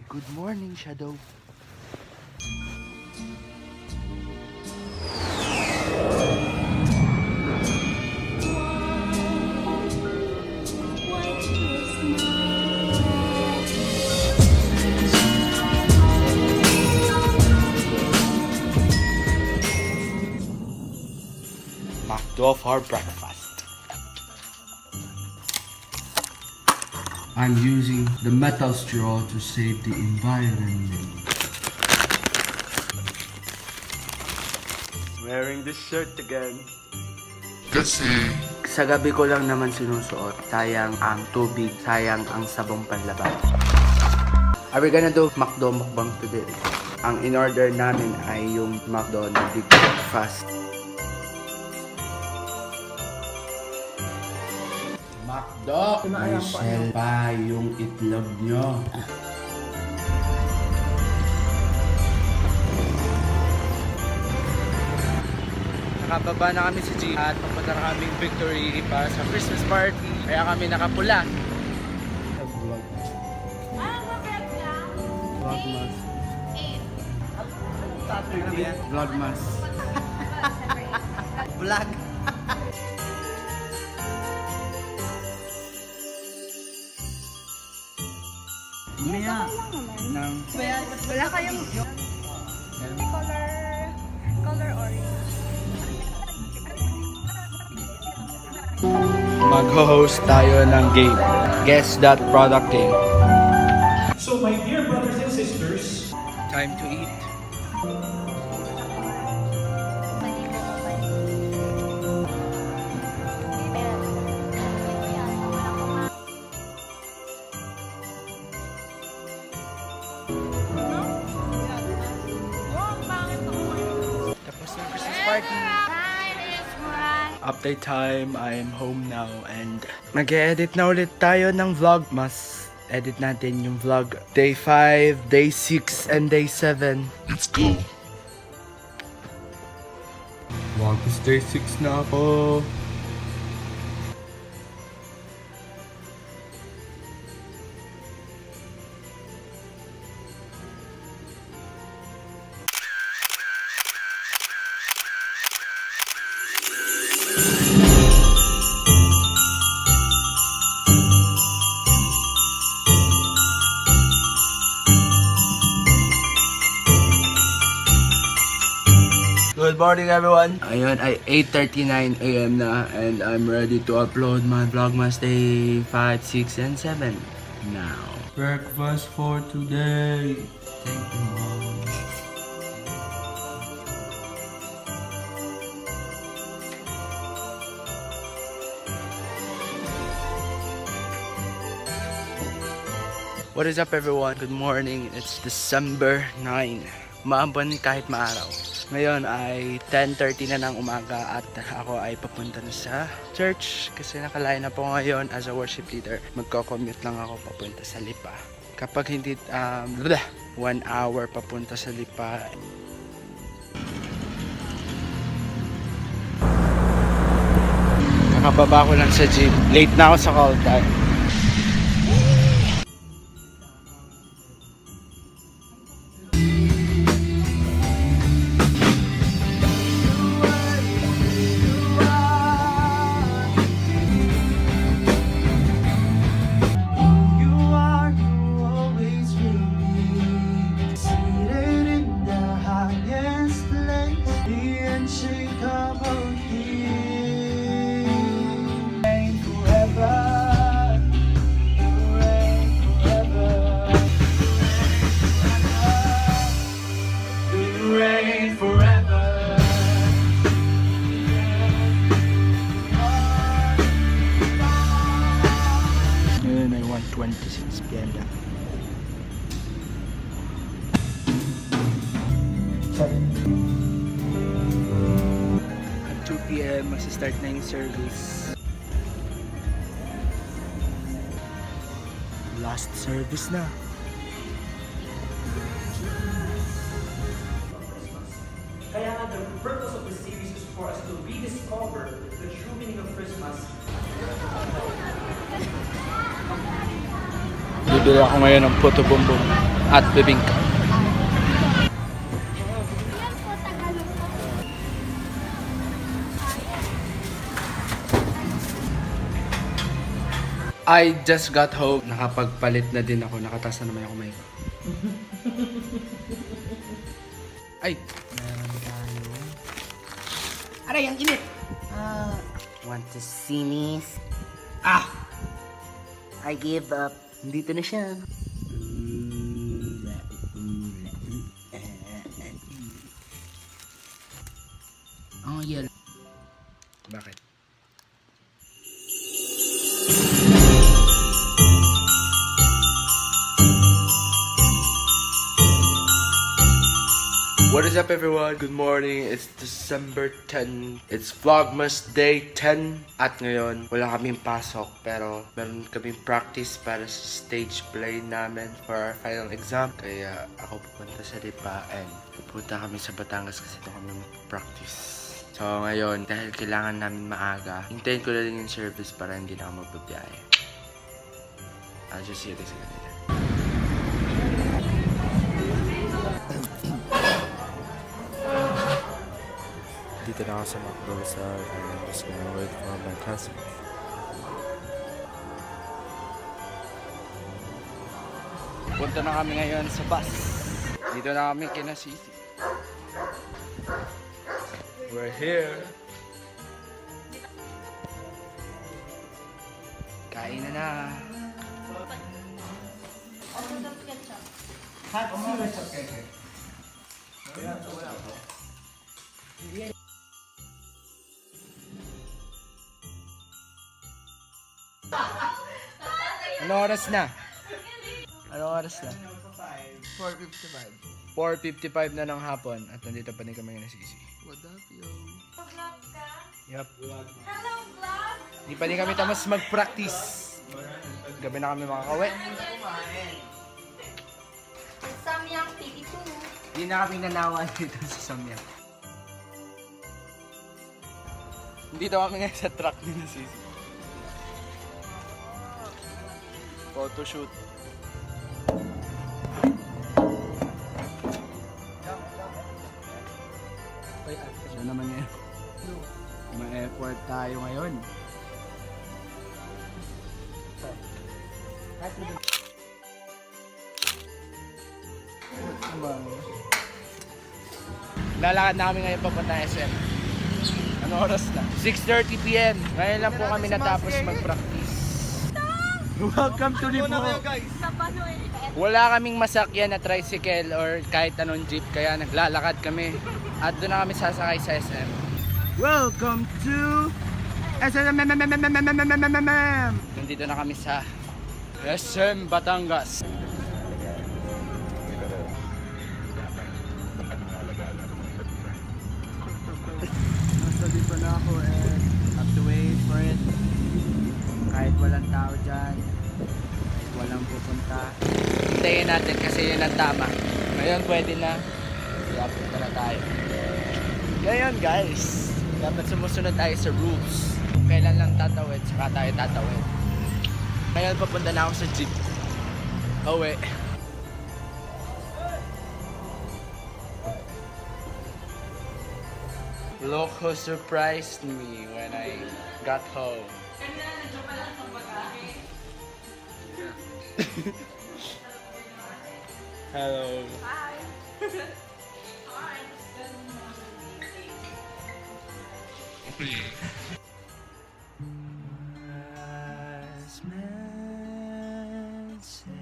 Good morning, Shadow. McDo for breakfast. I'm using the metal straw to save the environment. Wearing this shirt again. Kasi sa gabi ko lang naman sinusuot. Sayang ang tubig, sayang ang sabong panlaban. Are we gonna do McDo mukbang today? Ang in-order namin ay yung McDo na big breakfast. McDo! May shell pa yung itlog nyo. Nakababa na kami sa jeep at papunta na kaming Victory para sa Christmas party. Kaya kami nakapula. Vlogmas. Vlogmas. Vlog. Maya. Wala kayong color orange. Mag-host tayo ng game. Guess that product game. So my dear brothers and sisters, Time to eat. Tapos ng Christmas party. Update time, I'm home now and mag-edit na ulit tayo ng vlogmas. Edit natin yung vlog day 5, day 6, and day 7. Let's go! Vlogmas day 6 na ako. Good morning everyone! Ayun ay 8:39 AM na and I'm ready to upload my Vlogmas day 5, 6, and 7 now. Breakfast for today! Thank you, Mom. What is up everyone? Good morning. It's December 9. Maambon kahit maaraw. Ngayon ay 10:30 na ng umaga at ako ay papunta na sa church kasi nakaline na po ngayon as a worship leader. Magko-commute lang ako papunta sa Lipa. Kapag hindi 1 hour papunta sa Lipa. Kakababa ko lang sa jeep. Late na ako sa call time. Ngayon ay 1:26 PM na. At 2 PM mag-start na yung service. Last service na. kaya nga the purpose of this series is for us to rediscover the true meaning of Christmas. Bibili ako ngayon ng puto bumbong. at bibingka. I just got home. Nakapagpalit na din ako. Nakataas na naman yung kamay ko. Ay! Meron tayo. Aray, ang init! Want to see me? Ah! I give up. Dito na siya. Oh, yeah. Bakit? What is up everyone? Good morning. It's December 10. It's Vlogmas Day 10. At ngayon, wala kaming pasok. Pero meron kaming practice para sa stage play namin for our final exam. Kaya ako pupunta sa Lipa and pupunta kami sa Batangas kasi doon kami mag-practice. So ngayon, dahil kailangan namin maaga, hintayin ko na din yung service para hindi na ako magbabiyahe. I'll just see you guys again later. Dito na ako sa Rosario and I'm just gonna wait for my classmates. Punta na kami ngayon sa bus. Dito na kami kina City. We're here. Kain na na. Ano oras na? Ano oras na? 4:55. 4:55 na ng hapon at nandito pa din kami ng Sisi. What up, yo? Vlog ka? Yup. Hello, vlog! Hindi pa din kami tapos mag-practice. Gabi na kami makakauwi. Samyang TV2. Hindi na kami nanawan dito sa Samyang. Dito kami ngayon sa truck ni na Sisi. Photoshoot. So naman ngayon. Ma-effort tayo ngayon. Lalakad na kami ngayon papunta SM. Ano oras na? 6:30 PM. Ngayon lang po kami natapos mag-practice. Welcome to Lipo. Sa Panoy. Wala kaming masakyan na tricycle or kahit anong jeep kaya naglalakad kami. At doon na kami sasakay sa SM. Welcome to SM. Nandito na kami sa SM Batangas. Nasa dito na ako and have to wait for it. Kahit walang tao dyan, kahit walang pupunta, hintayin natin kasi yun ang tama. Ngayon pwede na, i-upload na tayo. Ngayon guys, dapat sumusunod tayo sa rules. Kung kailan lang tatawid, saka tayo tatawid. Ngayon papunta na ako sa jeep. Uwi. Look who surprised me when I got home. Hello. Hi. Wise men say